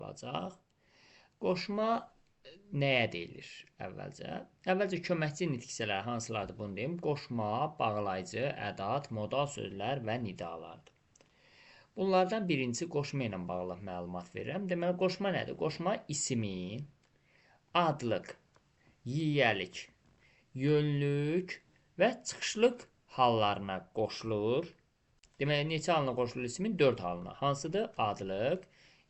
olacaq. Qoşma nəyə deyilir əvvəlcə? Əvvəlcə köməkçi nitqçələr hansılardır bunu deyim. Qoşma, bağlayıcı, ədat, modal sözlər və nidalardır. Bunlardan birincisi qoşma ilə bağlı məlumat verirəm. Deməli, qoşma nədir? Qoşma ismin, adlıq, yiyəlik, yönlük və çıxışlıq hallarına qoşulur. Deməli, neçə halına qoşulur ismin? 4 halına. Hansıdır? Adlıq,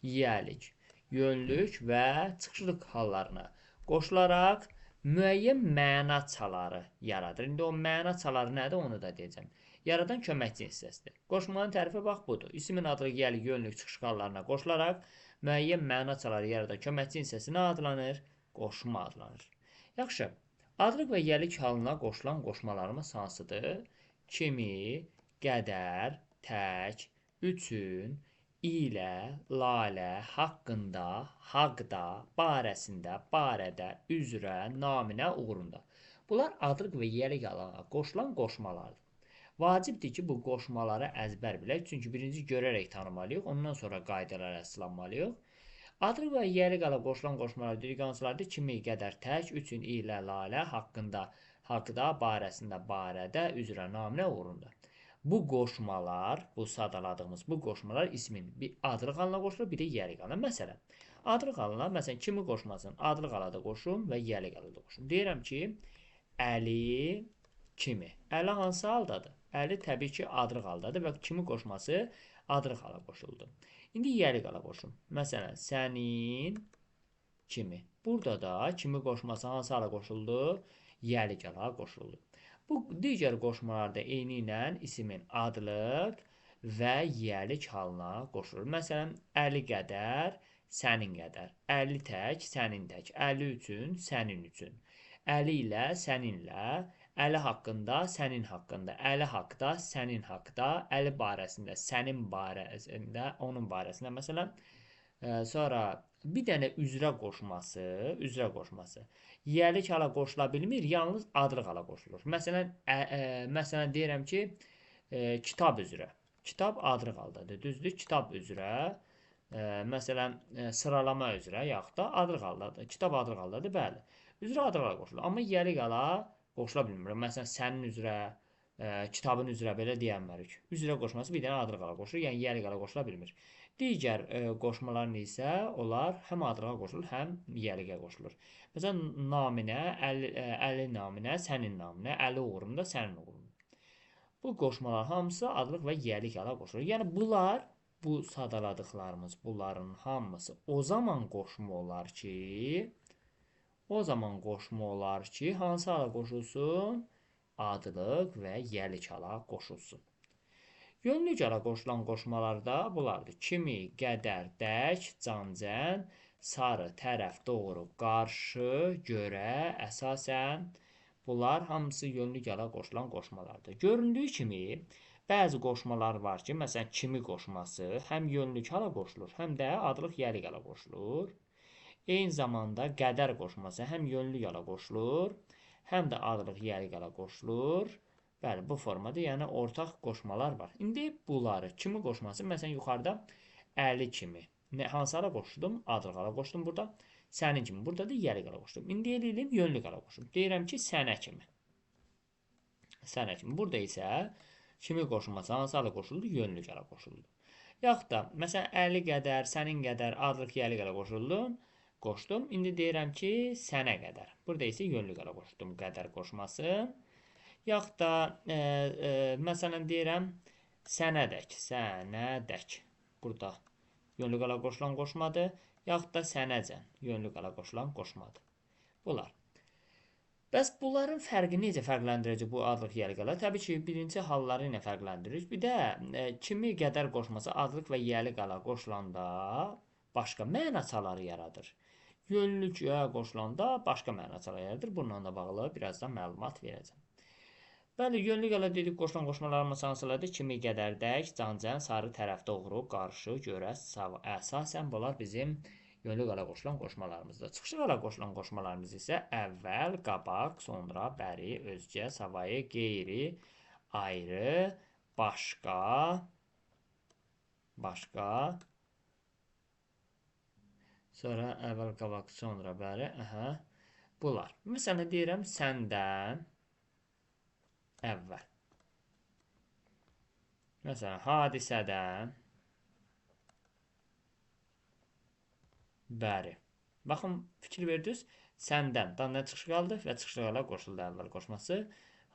yiyəlik, yönlük və çıxışlıq hallarına qoşularaq müəyyən məna çaları yaradır. İndi o məna çaları nədir? Onu da deyəcəm. Yaradan köməkçi hissəsidir. Qoşmanın tərifi bax budur. İsmin adlıq, yiyəlik, yönlük, çıxışlıq hallarına qoşularaq müəyyən məna çaları yaradan köməkçi hissəsi nə adlanır? Qoşma adlanır. Yaxşı. Adlıq və yiyəlik halına qoşulan qoşmalarımız hansıdır? Kimi, qədər, tək, üçün, ilə, lalə, haqqında, haqda, barəsində, barədə, üzrə, naminə, uğrunda. Bunlar adlıq və yiyəlik halına qoşulan qoşmalardır. Vacibdir ki, bu qoşmaları əzbər bilək. Çünki birinci görərək tanımalıyıq, ondan sonra qaydalara əsaslanmalıyıq. Adlıq və yiyəlik hala qoşulan qoşmalar dedik hansılardır? Kimi, qədər, tək, üçün, ilə, lalə, haqqında, haqda, barəsində, barədə, üzrə, naminə, uğrunda. Bu qoşmalar, bu sadaladığımız bu qoşmalar ismin bir adlıq halına qoşulur, bir də yiyəlik halına. Məsələn, adlıq halına, məsələn, kimi qoşmasını adlıq halında qoşun və yiyəlik halında qoşun. Deyirəm ki, Əli kimi. Əli hansı haldadır? Əli təbii ki, adlıq haldadır və kimi qoşması adlıq hala qoşuldu. İndi yiyəlik hala qoşun. Məsələn, sənin kimi. Burada da kimi qoşması hansı hala qoşuldu? Yiyəlik hala qoşuldu. Bu digər qoşmalarda eyni ilə ismin adlıq və yiyəlik halına qoşulur. Məsələn, Əli qədər, sənin qədər. Əli tək, sənin tək. Əli üçün, sənin üçün. Əli ilə, səninlə. Əli haqqında, sənin haqqında. Əli haqda, sənin haqda. Əli barəsində, sənin barəsində, onun barəsində. Məsələn, sonra bir dənə üzrə qoşması. Yiyəlik hala qoşula bilmir, yalnız adlıq hala qoşulur. Məsələn deyirəm ki, kitab üzrə. Kitab adlıq haldadır, düzdür? Kitab üzrə, məsələn, sıralama üzrə, yaxud da adlıq haldadır. Kitab adlıq haldadır, bəli. Üzrə adlıq hala qoşulur. Amma yiyəlik hala qoşula bilmir. Məsələn, sənin üzrə, kitabın üzrə belə deyənmərik. Üzrə qoşması bir dənə adlıq hala qoşulur, yəni yiyəlik hala qoşula bilmir. Digər qoşmaların isə onlar həm adlığa qoşulur, həm yiyəliyə qoşulur. Məsələn, naminə, Əli naminə, sənin naminə, Əli uğrunda, sənin uğrunda. Bu qoşmalar hamısı adlıq və yiyəlik hala qoşulur. Yəni bunlar, bu sadaladıqlarımız, bunların hamısı o zaman qoşma olar ki, hansı hala qoşulsun? Adlıq və yiyəlik hala qoşulsun. Yönlük hala qoşulan qoşmalarda bunlardır. Kimi, qədər, dək, cancən, sarı, tərəf, doğru, qarşı, görə, əsasən. Bunlar hamısı yönlük hala qoşulan qoşmalardır. Göründüyü kimi, bəzi qoşmalar var ki, məsələn, kimi qoşması həm yönlük hala qoşulur, həm də adlıq yiyəlik hala qoşulur. Eyni zamanda qədər qoşması həm yönlük hala qoşulur, həm də adlıq yiyəlik hala qoşulur. Bəli, bu formada yəni ortaq qoşmalar var. İndi bunları kimi qoşması, məsələn, yuxarıda Əli kimi. Hansı hala qoşdum? Adlıq hala qoşdum burada. Sənin kimi. Burada da yiyəlik hala qoşdum. İndi eləyim yönlük hala qoşdum. Deyirəm ki, sənə kimi. Sənə kimi. Burada isə kimi qoşulması hansı hala qoşuldu? Yönlük hala qoşuldu. Yaxud da, məsələn, Əli qədər, sənin qədər, adlıq yiyəlik hala qoşdum. İndi deyirəm ki, sənə qədər. Burada isə yönlük hala qoşdum qədər qoşması. Yaxud da, məsələn, deyirəm, sənədək. Burada yönlük hala qoşulan qoşmadır. Yaxud da sənəcən yönlük hala qoşulan qoşmadır. Bunlar. Bəs bunların fərqi necə fərqləndirəcək bu adlıq yiyəlik hala? Təbii ki, birinci halları ilə fərqləndiririk. Bir də kimi qədər qoşması adlıq və yiyəlik hala qoşulanda başqa mənaçaları yaradır. Yönlüyə qoşulanda başqa mənaçaları yaradır. Bununla da bağlı birazdan məlumat verəcəm. Bəli, yönlük hala dedik, qoşulan qoşmalarımız hansılardır? Kimi, qədər, dək, cancən, sarı, tərəf, doğru, qarşı, görə, əsasən bunlar bizim yönlük hala qoşulan qoşmalarımızdır. Çıxışlıq hala qoşulan qoşmalarımız isə əvvəl, qabaq, sonra, bəri, özgə, savayı, qeyri, ayrı, başqa, Sonra əvvəl qabaq, sonra bəri. Aha. Bunlar. Məsələn deyirəm səndən əvvəl. Məsələn hadisədən bəri. Baxın, fikir verdiniz. Səndən dandan çıxışı qaldı və çıxışı qala qoşuldu əvvəl qoşması.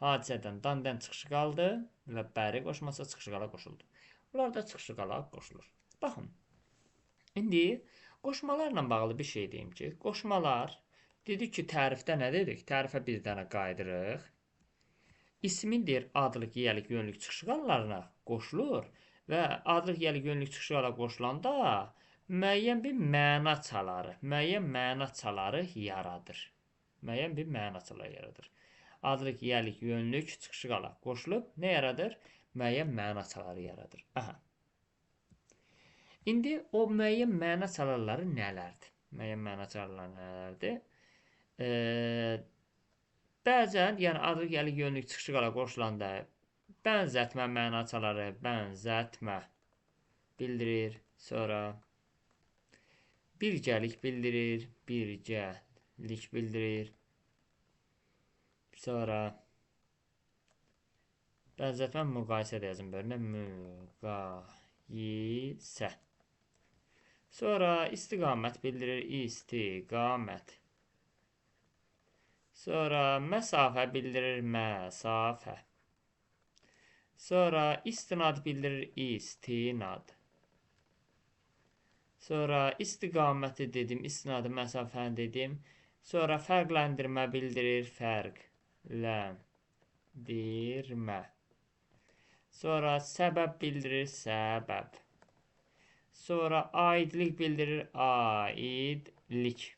Hadisədən dandan çıxışı qaldı və bəri qoşması çıxışı qala qoşuldu. Bunlar da çıxışı qala qoşulur. Baxın. İndi qoşmalarla bağlı bir şey deyim ki, qoşmalar dedik ki, tərifdə nə dedik? Tərifə bir dənə qaydırıq. İsmin deyir adlıq, yiyəlik, yönlük çıxışı qalalarına qoşulur və adlıq, yiyəlik, yönlük çıxışı qala qoşulanda müəyyən bir məna çaları yaradır. Müəyyən bir məna çaları yaradır. Adlıq, yiyəlik, yönlük çıxışı qala qoşulub nə yaradır? Müəyyən məna çaları yaradır. Aha. İndi o müəyyən məna çalarları nələrdir? Müəyyən məna çalarları nələrdir? Bəzən, yəni adlıq, yiyəlik, yönlük çıxışı qala qoşulanda bənzətmə məna çaları, bənzətmə bildirir. Sonra birgəlik bildirir, birgəlik bildirir. Sonra bənzətmə müqayisə də yazın bölünə, müqayisə. Sonra istiqamət bildirir, istiqamət. Sonra məsafə bildirir, məsafə. Sonra istinad bildirir, istinad. Sonra istiqaməti dedim, istinadı, məsafəni dedim. Sonra fərqləndirmə bildirir, fərqləndirmə. Sonra səbəb bildirir, səbəb. Sonra aidlik bildirir, aidlik.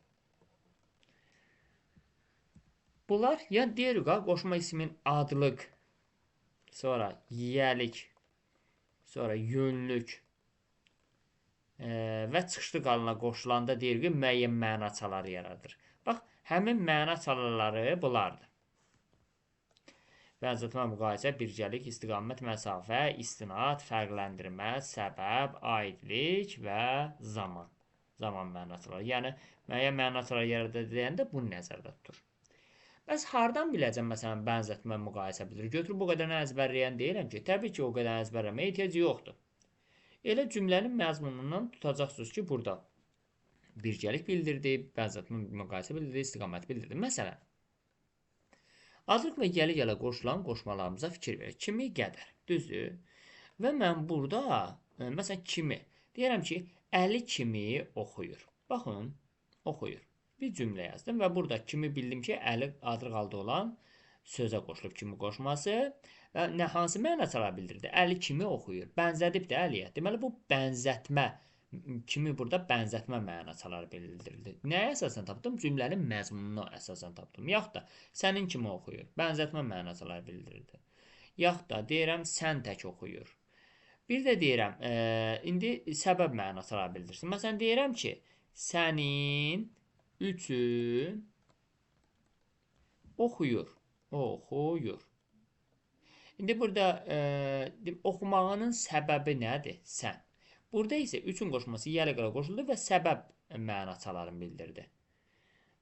Bunlar ya deyirik ha, qoşma ismin adlıq, sonra yiyəlik, sonra yönlük və çıxışlı qalına qoşulanda deyirik ki, müəyyən məna çaları yaradır. Bax, həmin məna çaları bunlardır. Bənzətmə, müqayisə, birgəlik, istiqamət, məsafə, istinad, fərqləndirmə, səbəb, aidlik və zaman. Zaman mənaçaları. Yəni, müəyyən mənaçaları yaradır deyəndə bunu nəzərdə tutur. Bəs hardan biləcəm, məsələn, bənzətmə, müqayisə bildirir? Götürüb bu qədər əzbərləyən deyirəm ki, təbii ki, o qədər əzbərləməyə ehtiyac yoxdur. Elə cümlənin məzmunundan tutacaqsınız ki, burada birgəlik bildirdi, bənzətmə, müqayisə bildirdi, istiqamət bildirdi. Məsələn, adlıq və yiyəlik ilə qoşulan qoşmalarımıza fikir verir. Kimi, qədər. Düzdür? Və mən burada, məsələn, kimi. Deyirəm ki, Əli kimi oxuyur. Baxın, oxuyur. Bir cümlə yazdım və burada kimi bildim ki, Əli adlıq halda olan sözə qoşulub kimi qoşması. Və hansı mənaçalar bildirdi? Əli kimi oxuyur. Bənzədib də Əliyə. Deməli, bu bənzətmə kimi burada bənzətmə mənaçaları bildirildi. Nəyə əsasən tapdım? Cümlənin məzmununa əsasən tapdım. Yaxud da sənin kimi oxuyur. Bənzətmə mənaçaları bildirildi. Yaxud da deyirəm sən tək oxuyur. Bir də deyirəm, indi səbəb mənaçaları bildirsin. Məsələn, deyirəm ki, sənin üçün oxuyur. Oxuyur. İndi burada oxumağının səbəbi nədir? Sən. Burada isə üçün qoşması yiyələ qala qoşuldu və səbəb mənaçalarını bildirdi.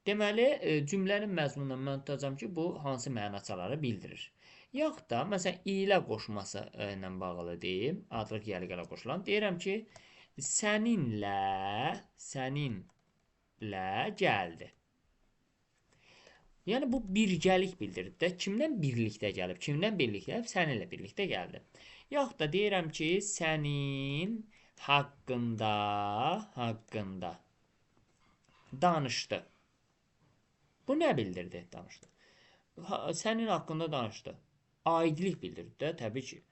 Deməli, cümlənin məzmunundan mən tutacağam ki, bu hansı mənaçaları bildirir. Yaxud da, məsələn, ilə qoşması ilə bağlı deyim, adlıq yiyələ qala qoşulan. Deyirəm ki, səninlə gəldi. Yəni, bu birgəlik bildirir də. Kimdən birlikdə gəlib? Kimdən birlikdə gəlib? Səninlə birlikdə gəldi. Yaxud da deyirəm ki, sənin haqqında danışdı. Bu nə bildirdi? Danışdı. Sənin haqqında danışdı. Aidlik bildirdi də, təbii ki.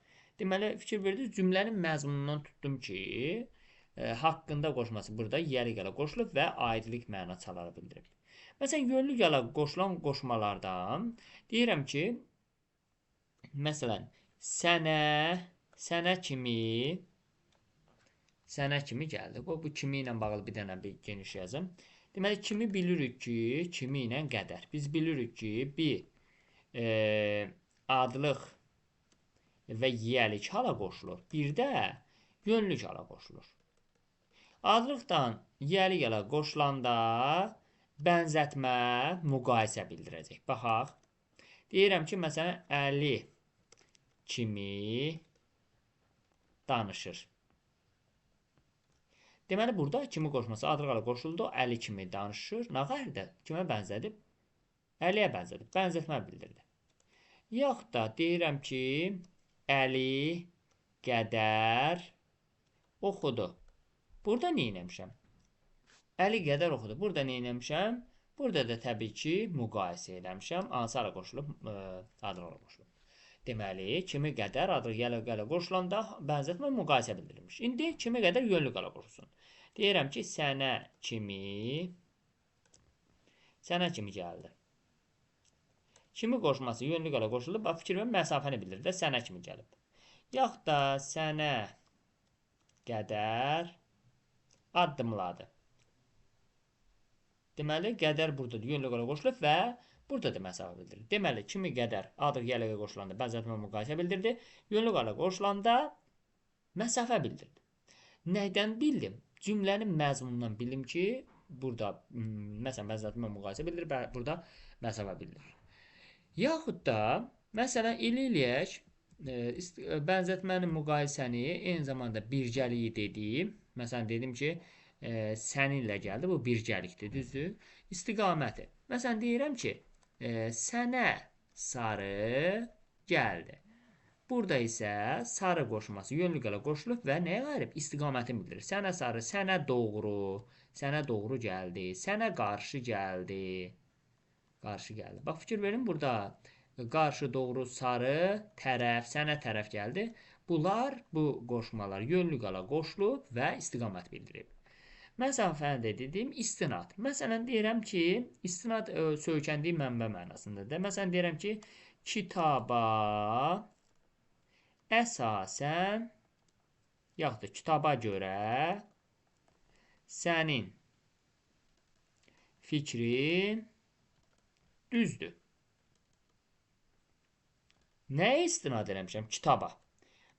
Deməli, fikir verdiniz, cümlənin məzmunundan tutdum ki, haqqında qoşması burada yeri gələ qoşulub və aidlik mənaçaları bildirib. Məsələn, yönlü gələ qoşulan qoşmalardan deyirəm ki, məsələn, sənə kimi gəldi. Bu kimi ilə bağlı bir dənə bir geniş yazım. Deməli, kimi bilirik ki, kimi ilə qədər. Biz bilirik ki, bir adlıq və yiyəlik hala qoşulur. Bir də yönlük hala qoşulur. Adlıqdan yəli gələ qoşulanda bənzətmə, müqayisə bildirəcək. Baxaq. Deyirəm ki, məsələn, Əli kimi danışır. Deməli, burada kimi qoşması adlıqla qoşuldu. Əli kimi danışır. Nə qayırdı? Kimə bənzədib? Əliyə bənzədib. Bənzətmə bildirdi. Yaxud da deyirəm ki, Əli qədər oxudu. Burada nə etmişəm? Əli qədər oxudu. Burada nə etmişəm? Burada da təbii ki, müqayisə eləmişəm. Hansı ara qoşulub? Adlıqla qoşulub. Deməli, kimi qədər adlıq gələ qoşulanda bənzətmə müqayisə bildirilmiş. İndi kimi qədər yönlü qala qoşulsun. Deyirəm ki, sənə kimi gəldi. Kimi qoşması yönlü qala qoşulub, fikir və məsafəni bildirir də sənə kimi gəlib. Yaxud da sənə qədər addımladı. Deməli, qədər buradadır, yönlü qala qoşulub və burada da məsafə bildirir. Deməli, kimi qədər adıq yələqə qoşulanda bənzətmə müqayisə bildirdi. Yönlü qala qoşulanda məsafə bildirdi. Nədən bildim? Cümlənin məzmunundan bildim ki, burada məsələn bənzətmə müqayisə bildirir, burada məsafə bildirir. Yaxud da, məsələn, eləyək, bənzətmənin müqayisəni eyni zamanda birgəliyi dedim. Məsələn, dedim ki, səninlə gəldi, bu birgəlikdir, düzdür? İstiqaməti. Məsələn, deyirəm ki, sənə sarı gəldi. Burada isə sarı qoşması yönlü qala qoşulub və nəyə qayırıb? İstiqaməti bildirir. Sənə sarı, sənə doğru gəldi, sənə qarşı gəldi. Qarşı gəldi. Bax, fikir verin, burada qarşı, doğru, sarı, tərəf, sənə tərəf gəldi. Bunlar, bu qoşmalar yönlü qala qoşulub və istiqamət bildirib. Məsafəni də dedim, istinad. Məsələn, deyirəm ki, istinad söykəndiyi mənbə mənasındadır. Məsələn, deyirəm ki, kitaba əsasən, yaxud da kitaba görə sənin fikrin düzdür. Nəyə istinad eləmişəm? Kitaba.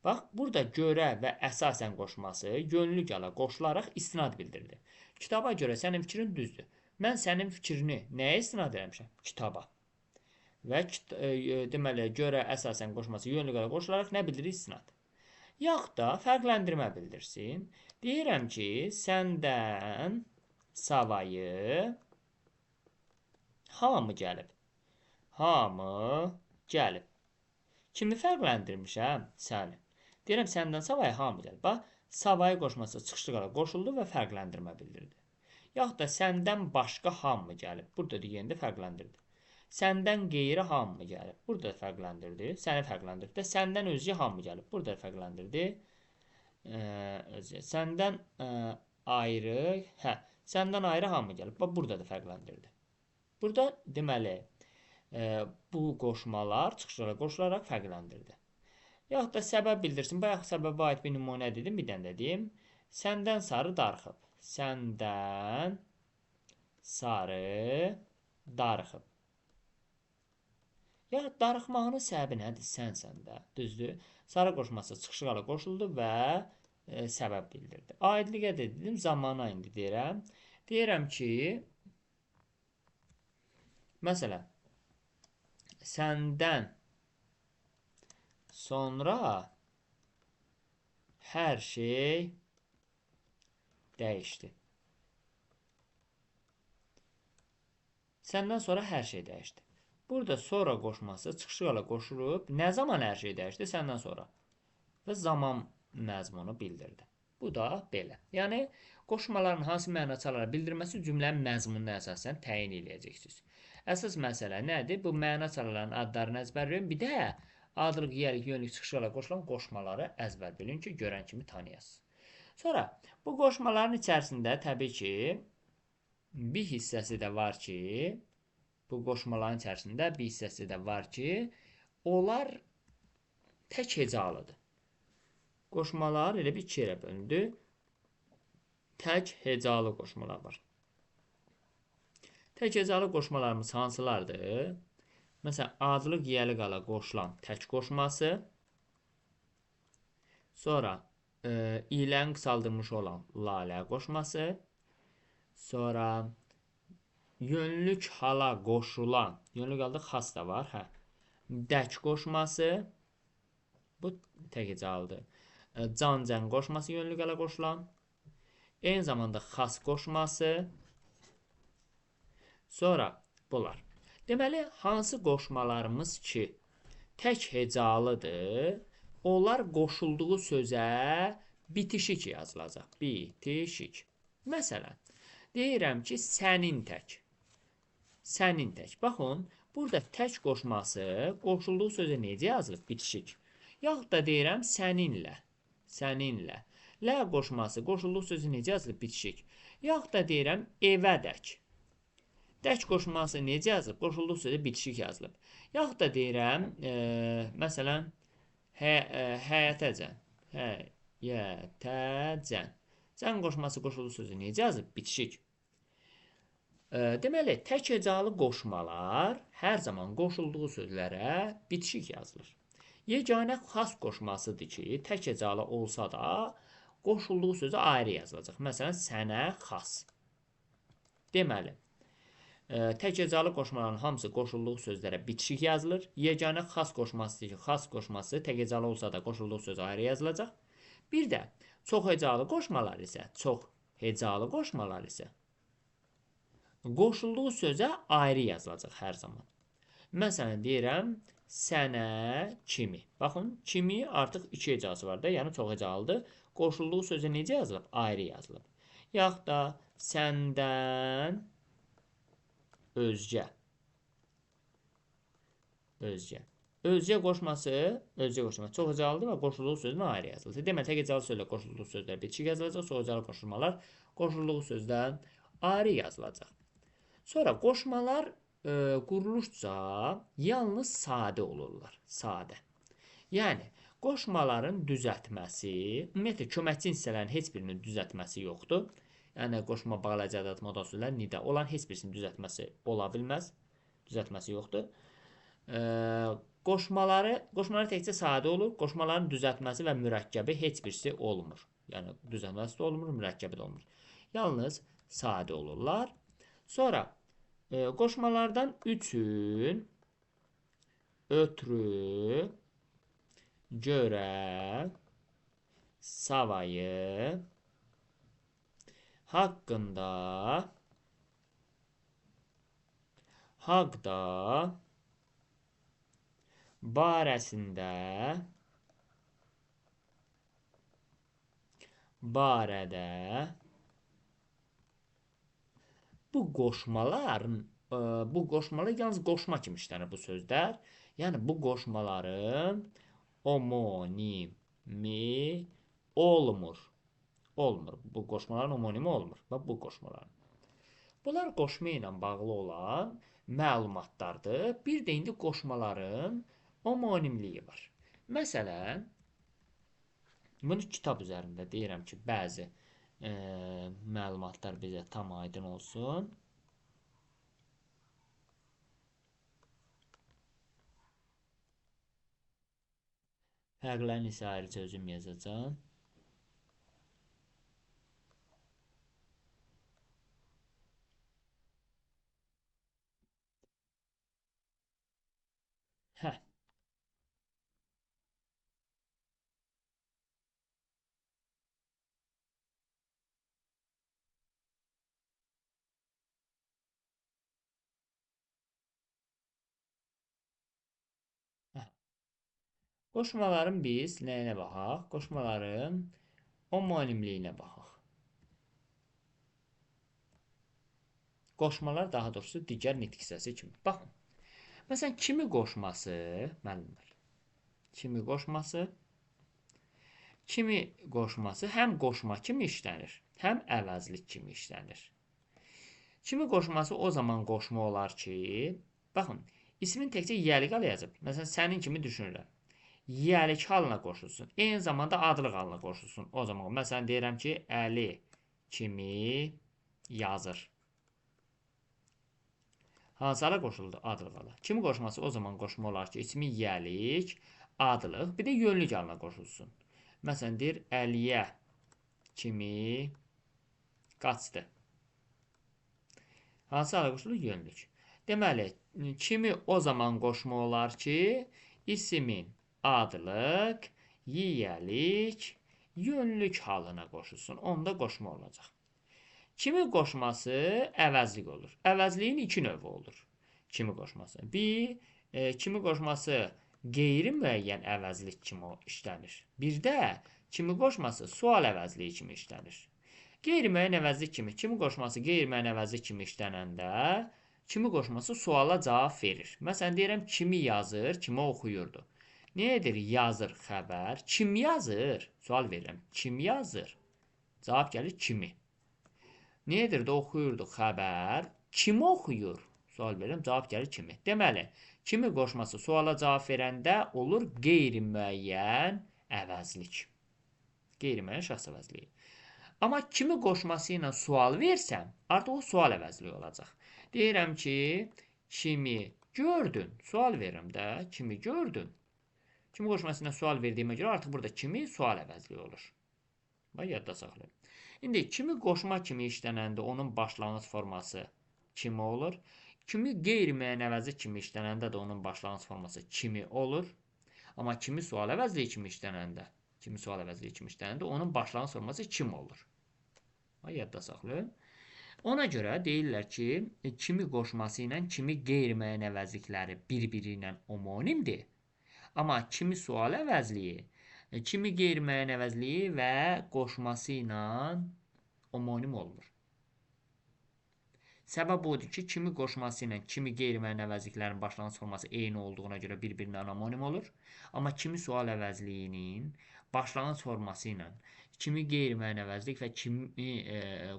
Bax, burada görə və əsasən qoşması yönlü qala qoşularaq istinad bildirdi. Kitaba görə sənin fikrin düzdür. Mən sənin fikrini nəyə istinad eləmişəm? Kitaba. Və deməli, görə əsasən qoşması yönlü qala qoşularaq nə bildirir? İstinad. Yaxud da fərqləndirmə bildirsin. Deyirəm ki, səndən savayı hamı gəlib. Hamı gəlib. Kimi fərqləndirmişəm? Səni. Deyirəm, səndən savayı hamı gəlib. Bax, savayı qoşması çıxışlı qala qoşuldu və fərqləndirmə bildirdi. Yaxud da səndən başqa hamı gəlib. Burada deyəndə fərqləndirdi. Səndən qeyri hamı gəlib. Burada fərqləndirdi. Səni fərqləndirdi. Səndən özgə hamı gəlib. Burada fərqləndirdi. Səndən ayrı hamı gəlib. Bax, burada da fərqləndirdi. Burada deməli, bu qoşmalar çıxışlara qoşularaq fərqləndirdi. Yaxud da səbəb bildirsin. Bayaq səbəbə aid bir nümunə dedim, bir dənə dedim. Səndən sarı darıxıb. Səndən sarı darıxıb. Ya darıxmağının səbəbi nədir? Sənsən də, düzdür? Sarı qoşması çıxışı qala qoşuldu və səbəb bildirdi. Aidliqə də dedim, zamana indi deyirəm. Deyirəm ki, məsələn, səndən sonra hər şey dəyişdi. Səndən sonra hər şey dəyişdi. Burada sonra qoşması çıxışı qala qoşulub. Nə zaman hər şey dəyişdi? Səndən sonra. Və zaman məzmunu bildirdi. Bu da belə. Yəni, qoşmaların hansı məna çalaraq bildirməsi cümlənin məzmununa əsasən təyin edəcəksiniz. Əsas məsələ nədir? Bu məna çalaların adlarını əzbərləyin. Bir də adlıq, yiyəlik, yönlük çıxışı qala qoşulan qoşmaları əzbər bilin ki, görən kimi tanıyasınız. Sonra, bu qoşmaların içərisində təbii ki, bir hissəsi də var ki, bu qoşmaların içərisində bir hissəsi də var ki, onlar tək hecalıdır. Qoşmalar elə bir iki yerə bölündü. Tək hecalı qoşmalar var. Tək hecalı qoşmalarımız hansılardır? Məsələn, adlıq, yiyəli qala qoşulan tək qoşması. Sonra İlənin qısaldılmış olan lalə qoşması, sonra yönlük hala qoşulan, yönlük halda xas da var, hə. Dək qoşması, bu tək hecalıdır. Can-cən qoşması yönlük hala qoşulan, eyni zamanda xas qoşması, sonra bunlar. Deməli, hansı qoşmalarımız ki, tək hecalıdır, onlar qoşulduğu sözə bitişik yazılacaq. Bitişik. Məsələn, deyirəm ki, sənin tək. Sənin tək. Baxın, burada tək qoşması qoşulduğu sözə necə yazılıb? Bitişik. Yaxud da deyirəm səninlə. Səninlə. Lə qoşması qoşulduğu sözə necə yazılıb? Bitişik. Yaxud da deyirəm evədək. Dək qoşması necə yazılıb? Qoşulduğu sözə bitişik yazılıb. Yaxud da deyirəm, məsələn, həyətəcən. Həyətəcən. Cən qoşması qoşulduğu sözə necə yazılıb? Bitişik. Deməli, tək hecalı qoşmalar hər zaman qoşulduğu sözlərə bitişik yazılır. Yeganə xas qoşmasıdır ki, tək hecalı olsa da qoşulduğu sözə ayrı yazılacaq. Məsələn, sənə xas. Deməli, tək hecalı qoşmaların hamısı qoşulduğu sözlərə bitişik yazılır. Yeganə xas qoşmasıdır ki, xas qoşması tək hecalı olsa da qoşulduğu sözə ayrı yazılacaq. Bir də çox hecalı qoşmalar isə qoşulduğu sözə ayrı yazılacaq hər zaman. Məsələn, deyirəm, sənə kimi. Baxın, kimi artıq iki hecası var da, yəni çox hecalıdır. Qoşulduğu sözə necə yazılıb? Ayrı yazılıb. Yaxud da səndən özgə. Özgə. Özgə qoşması çox hecalıdır və qoşulduğu sözdən ayrı yazılır. Demək, tək hecalı sözlə qoşulduğu sözlər bitişik yazılacaq, çox hecalı qoşulmalar qoşulduğu sözdən ayrı yazılacaq. Sonra qoşmalar quruluşca yalnız sadə olurlar. Sadə. Yəni, qoşmaların düzəltməsi, ümumiyyətlə, köməkçi hissələrin heç birinin düzəltməsi yoxdur. Yəni, qoşma, bağlayıcı ədat, modal sözlər, nida olan heç birisinin düzəltməsi ola bilməz. Düzəltməsi yoxdur. Qoşmalar təkcə sadə olur. Qoşmaların düzəltməsi və mürəkkəbi heç birisi olmur. Yəni, düzəltməsi də olmur, mürəkkəbi də olmur. Yalnız sadə olurlar. Sonra, qoşmalardan üçün, ötrü, görə, savayı, haqqında, haqda, barəsində, barədə. Bu qoşmalar yalnız qoşma kimi işlənir bu sözlər. Yəni, bu qoşmaların homonimi olmur. Olmur. Bu qoşmaların homonimi olmur. Bax, bu qoşmaların. Bunlar qoşma ilə bağlı olan məlumatlardır. Bir də indi qoşmaların homonimliyi var. Məsələn, bunu kitab üzərində deyirəm ki, bəzi məlumatlar bizə tam aydın olsun. Fərqlərini isə ayrıca özüm yazacağım. Qoşmaların biz nəyinə baxaq? Qoşmaların homonimliyinə baxaq. Qoşmalar daha doğrusu digər nitq hissəsi kimi. Baxın. Məsələn, kimi qoşması, müəllimlər. Kimi qoşması həm qoşma kimi işlənir, həm əvəzlik kimi işlənir. Kimi qoşması o zaman qoşma olar ki, baxın, ismin təkcə yiyəlik halı yazıb. Məsələn, sənin kimi düşünürəm. Yiyəlik halına qoşulsun. Eyni zamanda adlıq halına qoşulsun. O zaman, məsələn, deyirəm ki, Əli kimi yazır. Hansı hala qoşuldu? Adlıq hala. Kimi qoşması o zaman qoşma olar ki, ismi yiyəlik, adlıq, bir də yönlük halına qoşulsun. Məsələn, deyir, Əliyə kimi qaçdı. Hansı hala qoşulur? Yönlük. Deməli, kimi o zaman qoşma olar ki, isimin adlıq, yiyəlik, yönlük halına qoşulsun. Onda qoşma olacaq. Kimi qoşması əvəzlik olur. Əvəzliyin iki növü olur. Kimi qoşması. Bir, kimi qoşması qeyri-müəyyən əvəzlik kimi işlənir. Bir də kimi qoşması sual əvəzliyi kimi işlənir. Qeyri-müəyyən əvəzlik kimi qoşması qeyri-müəyyən əvəzlik kimi işlənəndə kimi qoşması suala cavab verir. Məsələn, deyirəm, kimi yazır, kimi oxuyurdu. Nədir yazır xəbər? Kim yazır? Sual verirəm. Kim yazır? Cavab gəlir kimi. Nədir də oxuyurdu xəbər? Kim oxuyur? Sual verirəm. Cavab gəlir kimi. Deməli, kimi qoşması suala cavab verəndə olur qeyri-müəyyən əvəzlik. Qeyri-müəyyən şəxs əvəzliyi. Amma kimi qoşması ilə sual versəm, artıq o sual əvəzliyi olacaq. Deyirəm ki, kimi gördün? Sual verirəm də, kimi gördün? Kimi qoşması ilə sual verdiyimə görə artıq burada kimi sual əvəzliyi olur. Bax, yadda saxlayın. İndi kimi qoşma kimi işlənəndə onun başlanğıc forması kimi olur. Kimi qeyri-müəyyən əvəzlik kimi işlənəndə də onun başlanğıc forması kimi olur. Amma kimi sual əvəzliyi kimi işlənəndə onun başlanğıc forması kim olur. Yadda saxlayın. Ona görə deyirlər ki, kimi qoşması ilə kimi qeyri-müəyyən əvəzlikləri bir-biri ilə homonimdir. Amma kimi sual əvəzliyi, kimi qeyri-müəyyən əvəzliyi və qoşması ilə homonim olmur. Səbəb odur ki, kimi qoşması ilə kimi qeyri-müəyyən əvəzliklərin başlanğıc forması eyni olduğuna görə bir-birinə homonim olur. Amma kimi sual əvəzliyinin başlanğıc forması ilə kimi qeyri-müəyyən əvəzlik və kimi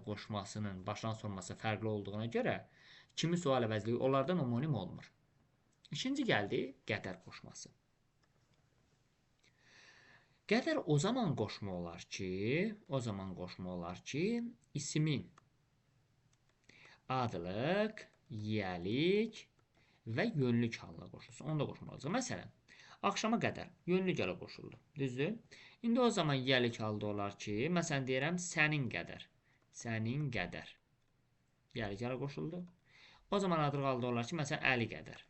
qoşmasının başlanğıc forması fərqli olduğuna görə kimi sual əvəzliyi onlardan homonim olmur. İkinci gəldi qədər qoşması. Qədər o zaman qoşma olar ki, isimin adlıq, yiyəlik və yönlük halına qoşulsun. Onda qoşma olacaq. Məsələn, axşama qədər yönlük hələ qoşuldu. Düzdür? İndi o zaman yiyəlik halda olar ki, məsələn deyirəm, sənin qədər. Yiyəlik hələ qoşuldu. O zaman adlıq halda olar ki, məsələn, Əli qədər.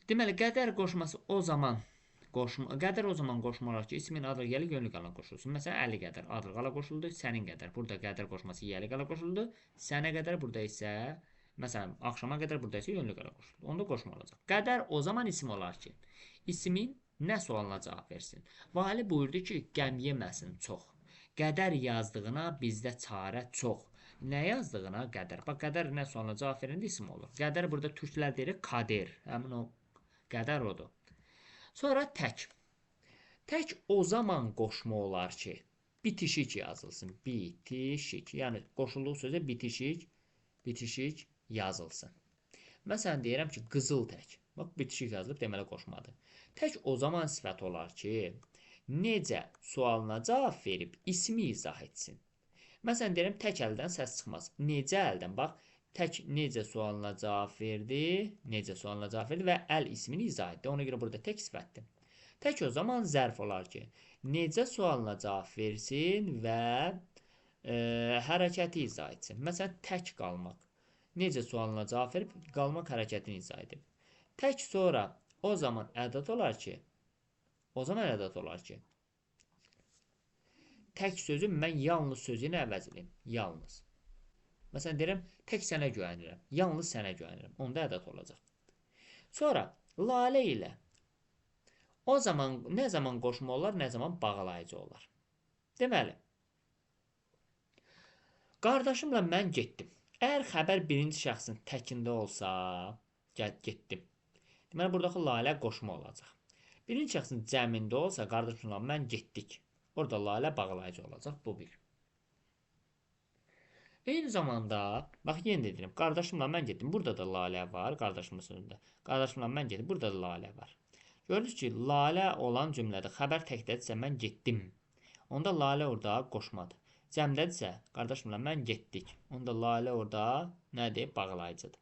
Deməli, qədər qoşması o zaman qoşma olar ki, ismin adlıq, yiyəlik, yönlük halına qoşulsun. Məsələn, Əli qədər adlıq hala qoşuldu, sənin qədər. Burada qədər qoşması yiyəlik hala qoşuldu. Sənə qədər burada isə, məsələn, axşama qədər burada isə yönlük hala qoşuldu. Onda qoşma olacaq. Qədər o zaman isim olar ki, ismin nə sualına cavab versin. Vali buyurdu ki, qəm yeməsin çox. Qədər yazdığına bizdə çarə çox. Nə yazdığına qədər. Bax, qədər nə sualına cavab verəndə isim olur. Qədər burada türklər deyir kadir. Həmin o qədər odur. Sonra tək. Tək o zaman qoşma olar ki, bitişik yazılsın. Bitişik. Yəni, qoşulduğu sözə bitişik yazılsın. Məsələn, deyirəm ki, qızıl tək. Bax, bitişik yazılıb, deməli qoşmadır. Tək o zaman sifət olar ki, necə sualına cavab verib ismi izah etsin. Məsələn, deyirəm, tək əldən səs çıxmaz. Necə əldən? Bax, tək necə sualına cavab verdi və əl ismini izah etdi. Ona görə burada tək sifətdir. Tək o zaman zərf olar ki, necə sualına cavab versin və hərəkəti izah etsin. Məsələn, tək qalmaq. Necə sualına cavab verib, qalmaq hərəkətini izah edib. Tək sonra o zaman ədəd olar ki, tək sözü mən yalnız sözü ilə əvəz edeyim. Yalnız. Məsələn, deyirəm, tək sənə güvənirəm. Yalnız sənə güvənirəm. Onda ədəd olacaq. Sonra, lalə ilə nə zaman qoşma olar, nə zaman bağlayıcı olar. Deməli, qardaşımla mən getdim. Əgər xəbər birinci şəxsin təkində olsa, getdim. Deməli, buradakı lalə qoşma olacaq. Birinci şəxsin cəmində olsa, qardaşımla mən getdik. Orada lalə bağlayıcı olacaq. Bu bir. Eyni zamanda, bax, yenə deyirəm, qardaşımla mən getdim. Burada da lalə var, qardaşımın sözündə. Qardaşımla mən getdim, burada da lalə var. Gördünüz ki, lalə olan cümlədə xəbər təkdədirsə, mən getdim. Onda lalə orada qoşmadır. Cəmdədirsə, qardaşımla mən getdik. Onda lalə orada nədir? Bağlayıcıdır.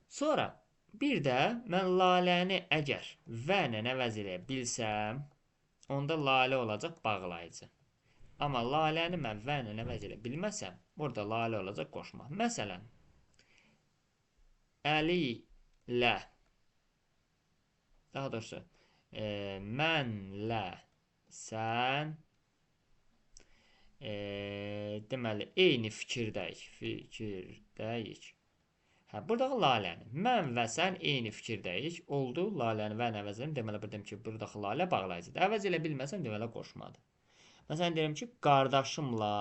Sonra, Bir də mən laləni əgər və ilə əvəz eləyə bilsəm, onda lalə olacaq bağlayıcı. Amma laləni mən və ilə əvəz eləyə bilməsəm, orada lalə olacaq qoşma. Məsələn, Əli ilə, daha doğrusu, mənlə, sən, deməli, eyni fikirdəyik. Hə, buradakı laləni. Mən və sən eyni fikirdəyik. Oldu. Laləni və əvəzlərim. Deməli, deyim ki, buradakı lalə bağlayıcıdır. Əvəz elə bilməsəm, deməli, qoşmadır. Məsələn, deyirəm ki, qardaşımla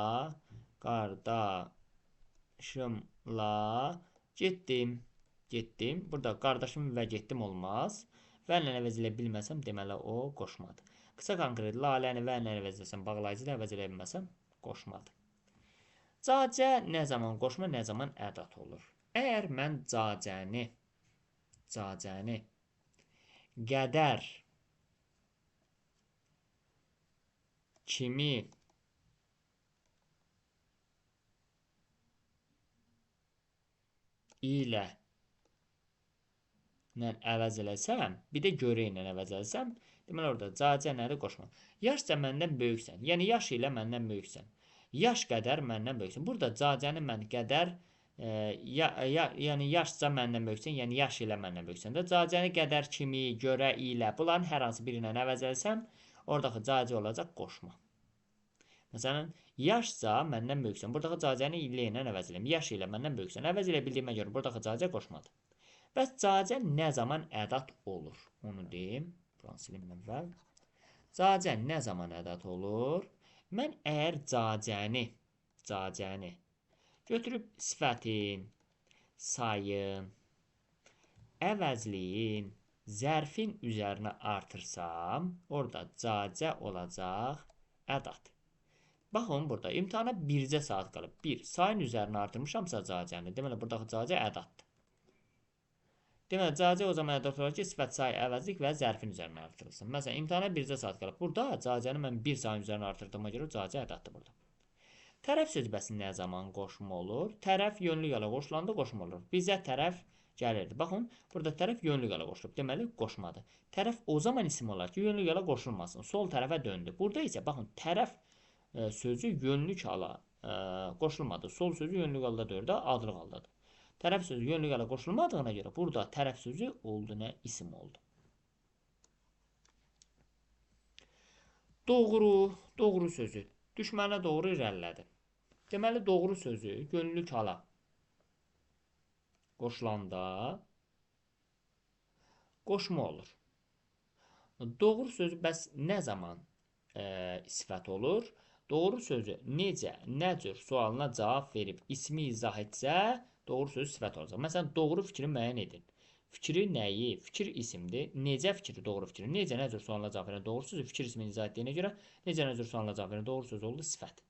getdim. Burada qardaşım və getdim olmaz. Və ilə əvəz elə bilməsəm, deməli, o qoşmadır. Qısa konkret, laləni və ilə əvəz eləsəm, bağlayıcıdır. Əvəz elə bilməsəm, qoşmadır. Cacə nə zaman qoşma, nə zaman ədat olur? Əgər mən cacəni qədər kimi ilə əvəz eləsəm, bir də görə ilə əvəz eləsəm, deməli orada cacə nədir? Qoşma. Yaşca məndən böyüksən. Yəni yaş ilə məndən böyüksən. Yaş qədər məndən böyüksən. Burada cacəni mən qədər yəni yaşca məndən böyüksən, yəni yaş ilə məndən böyüksən də. Cacəni qədər kimi, görə ilə, bunların hər hansı biri ilə əvəz etsəm, oradakı cacə olacaq qoşma. Məsələn, yaşca məndən böyüksən. Buradakı cacəni ilə əvəz eləm. Yaş ilə məndən böyüksən. Əvəz elə bildiyimə görə buradakı cacə qoşmadır. Bəs cacə nə zaman ədat olur? Onu deyim. Buranı silim əvvəl. Cacə nə zaman ədat olur? Mən əgər cacəni götürüb sifətin, sayın, əvəzliyin, zərfin üzərinə artırsam, orada cacə olacaq ədat. Baxın, burada imtihana bircə saat qalıb. Sayın üzərinə artırmışamsa cacəni. Deməli, buradakı cacə ədatdır. Deməli, cacə o zaman ədat olar ki, sifət, say, əvəzlik və zərfin üzərinə artırılsın. Məsələn, imtihana bircə saat qalıb. Burada cacəni mən bir sayın üzərinə artırdığıma görə cacə ədatdır burada. Tərəf sözbəsi nə zaman qoşma olur? Tərəf yönlü yola qoşulanda qoşma olur. Bizə tərəf gəlirdi. Baxın, burada tərəf yönlü yola qoşulub. Deməli, qoşmadır. Tərəf o zaman isim olar ki, yönlü yola qoşulmasın. Sol tərəfə döndü. Burada isə, baxın, tərəf sözü yönlü yola qoşulmadı. Sol sözü yönlü yolda deyir də, adlıq haldadır. Tərəf sözü yönlü yola qoşulmadığına görə burada tərəf sözü oldu, nə isim oldu. Doğru sözü düşmənə doğru irəlilədi. Deməli, doğru sözü yönlük hala qoşulanda qoşma olur. Doğru sözü bəs nə zaman sifət olur? Doğru sözü necə, nə cür sualına cavab verib ismi izah etsə, doğru sözü sifət olacaq. Məsələn, doğru fikri müəyyən edin. Fikri nəyi? Fikir isimdir. Necə fikri, doğru fikri? Necə, nə cür sualına cavab verən doğru sözü fikir ismini izah etdiyinə görə necə, nə cür sualına cavab verən doğru sözü oldu sifət.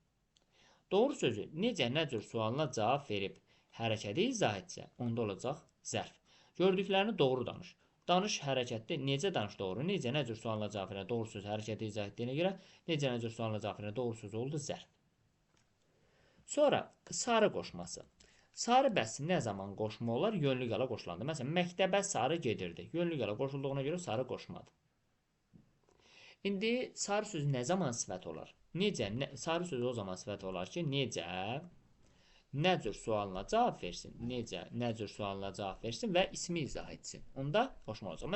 Doğru sözü necə, nə cür sualına cavab verib hərəkəti izah etsə, onda olacaq zərf. Gördüklərini doğru danış. Danış hərəkətdə necə danış doğru, necə, nə cür sualına cavab verən doğru sözü hərəkəti izah etdiyinə görə necə, nə cür sualına cavab verən doğru sözü oldu zərf. Sonra sarı qoşması. Sarı bəs nə zaman qoşma olar? Yönlü yola qoşulanda. Məsələn, məktəbə sarı gedirdi. Yönlü yola qoşulduğuna görə sarı qoşmadı. İndi sarı sözü nə zaman sifət olar? Necə? Sarı sözü o zaman sifət olar ki, necə, nə cür sualına cavab versin, necə, nə cür sualına cavab versin və ismi izah etsin. Onda qoşma olacaq.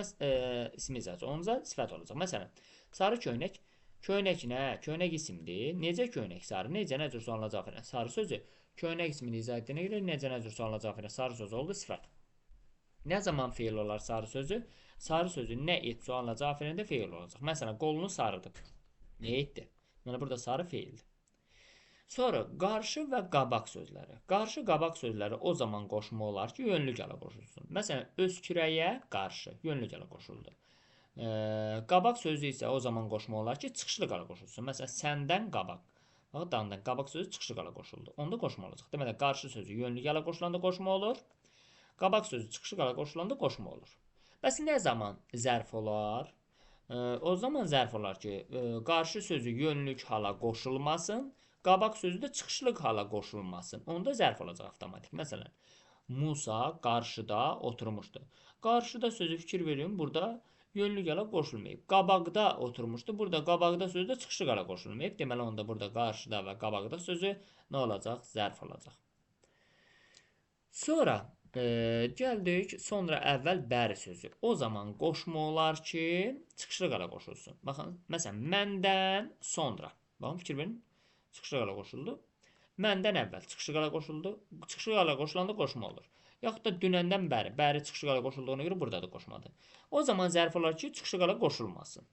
İsmi izah etsin. Onda sifət olacaq. Məsələn, sarı köynək. Köynək nə? Köynək isimdir. Necə köynək sarı? Necə, nə cür sualına cavab verən sarı sözü köynək ismini izah etdiyinə görə necə, nə cür sualına cavab verən sarı sözü oldu sifət. Nə zaman feil olar sarı sözü? Sarı sözü nə et sualına cavab verəndə feil olacaq. Məsələn, qolunu sarıdı. Nə etdi? Yəni, burada sarı feildir. Sonra, qarşı və qabaq sözləri. Qarşı, qabaq sözləri o zaman qoşma olar ki, yönlü yola qoşulsun. Məsələn, öz kürəyə qarşı, yönlü yola qoşuldu. Qabaq sözü isə o zaman qoşma olar ki, çıxışlı yola qoşulsun. Məsələn, səndən qabaq. Dandan qabaq sözü çıxışlı yola qoşuldu. Onda qoşma olacaq. Deməli, qarşı sözü yönlü yola qoşulanda qoşma olur. Qabaq sözü çıxışlı yola qoşulanda qoşma olur. Bəs nə zaman zərf olar? O zaman zərf olar ki, qarşı sözü yönlük hala qoşulmasın, qabaq sözü də çıxışlıq hala qoşulmasın. Onda zərf olacaq avtomatik. Məsələn, Musa qarşıda oturmuşdu. Qarşıda sözü fikir verin, burada yönlü qələ qoşulmayıb. Qabaqda oturmuşdu. Burada qabaqda sözü də çıxışı qələ qoşulmayıb. Deməli onda burada qarşıda və qabaqda sözü nə olacaq? Zərf olacaq. Sonra gəldik sonra əvvəl bəri sözü. O zaman qoşma olar ki, çıxışlı qələ qoşulsun. Baxın, məsələn, məndən sonra. Baxın, fikir verin. Çıxışlı qələ qoşuldu. Məndən əvvəl çıxışı qələ qoşuldu. Çıxışı qələ qoşulanda qoşma olur. Yaxud da dünəndən bəri, bəri çıxışı qələ qoşulduğuna görə burada da qoşmadır. O zaman zərf olar ki, çıxışı qələ qoşulmasın.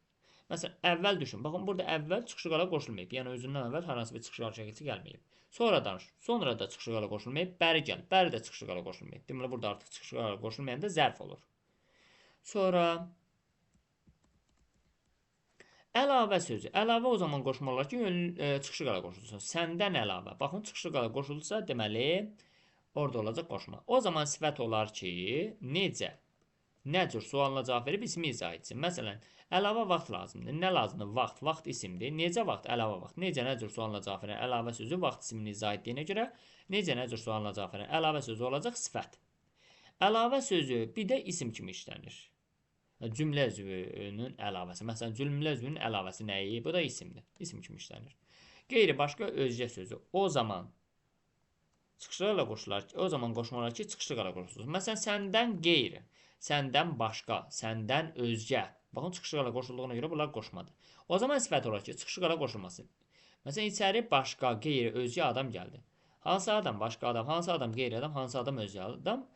Məsələn, əvvəl düşün. Baxın, burada əvvəl çıxışı qələ qoşulmayıb. Yəni özündən əvvəl hər hansı bir çıxışı qələ şəkilçi gəlməyib. Sonra danış. Sonra da çıxışı qələ qoşulmayıb. Bəri gəl. Bəri də çıxışı qələ qoşulmayıb. Deməli burada artıq çıxışı qələ qoşulmayanda zərf olur. Sonra əlavə sözü. Əlavə o zaman qoşma olar ki, çıxışı qələ qoşulsun. Səndən əlavə. Baxın, çıxışı qələ qoşulsa, deməli orada olacaq qoşma. O zaman sifət olar ki, necə? Nə cür sualına cavab verib ismi izah etsin. Məsələn, əlavə vaxt lazımdır. Nə lazımdır? Vaxt. Vaxt isimdir. Necə vaxt? Əlavə vaxt. Necə, nə cür sualına cavab verən əlavə sözü vaxt ismini izah etdiyinə görə necə, nə cür sualına cavab verən əlavə sözü olacaq sifət. Əlavə sözü bir də isim kimi işlənir. Cümlə üzvünün əlavəsi. Məsələn, cümlə üzvünün əlavəsi nəyi? Bu da isimdir. İsim kimi işlənir. Qeyri başqa özgə sözü. O zaman çıxışlarla qoşular ki, o zaman qoşmalar ki, çıxışlarla qoşulsun. Məsələn, səndən qeyri, səndən başqa, səndən özgə. Baxın, çıxışlarla qoşulduğuna görə bunlar qoşmadır. O zaman sifət olar ki, çıxışlarla qoşulmasın. Məsələn, içəri başqa, qeyri, özgə adam gəldi. Hansı adam başqa adam, hansı adam qeyri adam, hansı adam özgə adam?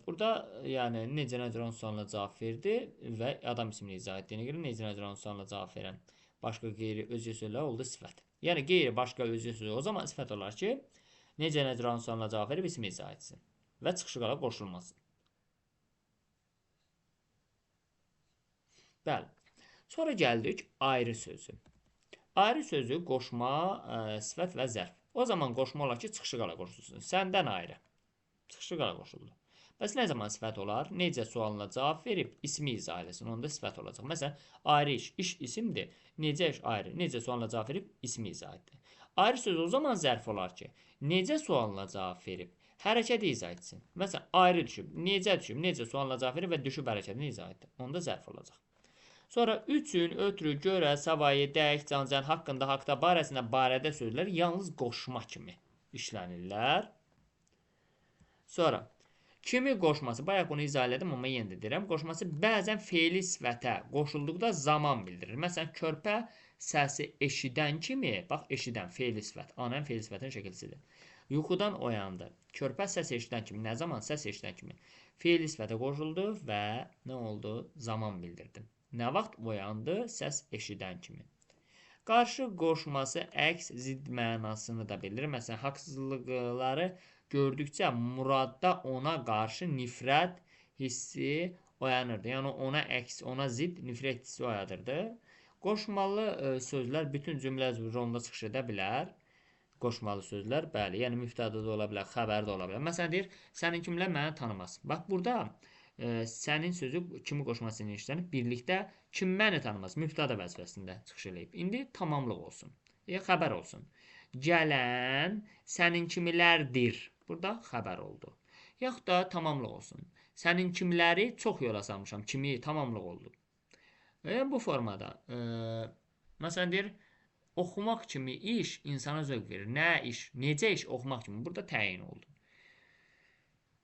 Burada yəni necə nəcür onun sualına cavab verdi və adam ismini izah etdiyinə görə necə nəcür onun sualına cavab verən başqa qeyri özgə sözlər oldu sifət. Yəni qeyri başqa özgə sözü o zaman sifət olar ki, necə nəcür onun sualına cavab verib ismi izah etsin və çıxışı qala qoşulmasın. Bəli. Sonra gəldik ayrı sözü. Ayrı sözü qoşma, sifət və zərf. O zaman qoşma olar ki, çıxışı qala qoşulsun. Səndən ayrı. Çıxışı qala qoşuldu. Bəs nə zaman sifət olar? Necə sualına cavab verib ismi izah eləsin. Onda sifət olacaq. Məsələn, ayrı iş, iş isimdir. Necə iş ayrı? Necə sualına cavab verib ismi izah etdi. Ayrı söz o zaman zərf olar ki, necə sualına cavab verib hərəkəti izah etsin. Məsələn, ayrı düşüb, necə sualına cavab verib və düşüb hərəkətini izah etdi. Onda zərf olacaq. Sonra üçün, ötrü, görə, savayı, dəqiq, cancan, haqqında, haqda, barəsində, barədə sözlər yalnız qoşma kimi işlənirlər. Sonra kimi qoşması, bayaq bunu izah elədim, amma yenə də deyirəm, qoşması bəzən feili sifətə qoşulduqda zaman bildirir. Məsələn, körpə səsi eşidən kimi, bax eşidən feili sifət, anın feili sifətin şəkilçisidir. Yuxudan oyandı. Körpə səs eşidən kimi, nə zaman səs eşidən kimi feili sifətə qoşuldu və nə oldu? Zaman bildirdi. Nə vaxt oyandı? Səs eşidən kimi. Qarşı qoşması əks, zidd mənasını da bildirir. Məsələn, haqsızlıqları gördükcə Muradda ona qarşı nifrət hissi oyanırdı. Yəni ona əks, ona zidd nifrət hissi oyadırdı. Qoşmalı sözlər bütün cümlə rolunda çıxış edə bilər. Qoşmalı sözlər, bəli, yəni mübtəda da ola bilər, xəbər də ola bilər. Məsələn, deyir, sənin kimlər məni tanımaz. Bax, burada sənin sözü kimi qoşmasını işlənib, birlikdə kim məni tanımaz, mübtəda vəzifəsində çıxış eləyib. İndi tamamlıq olsun, xəbər olsun. Gələn sənin kimilərdir. Burada xəbər oldu. Yaxud da tamamlıq olsun. Sənin kimləri çox yola salmışam, kimi tamamlıq oldu. Bu formada, məsələn, deyir, oxumaq kimi iş insana zövq verir. Nə iş, necə iş oxumaq kimi burada təyin oldu.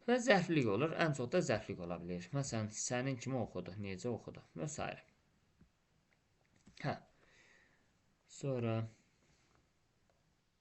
Və zərflik olur. Ən çox da zərflik ola bilir. Məsələn, sənin kimi oxudu, necə oxudu və s. Hə. Sonra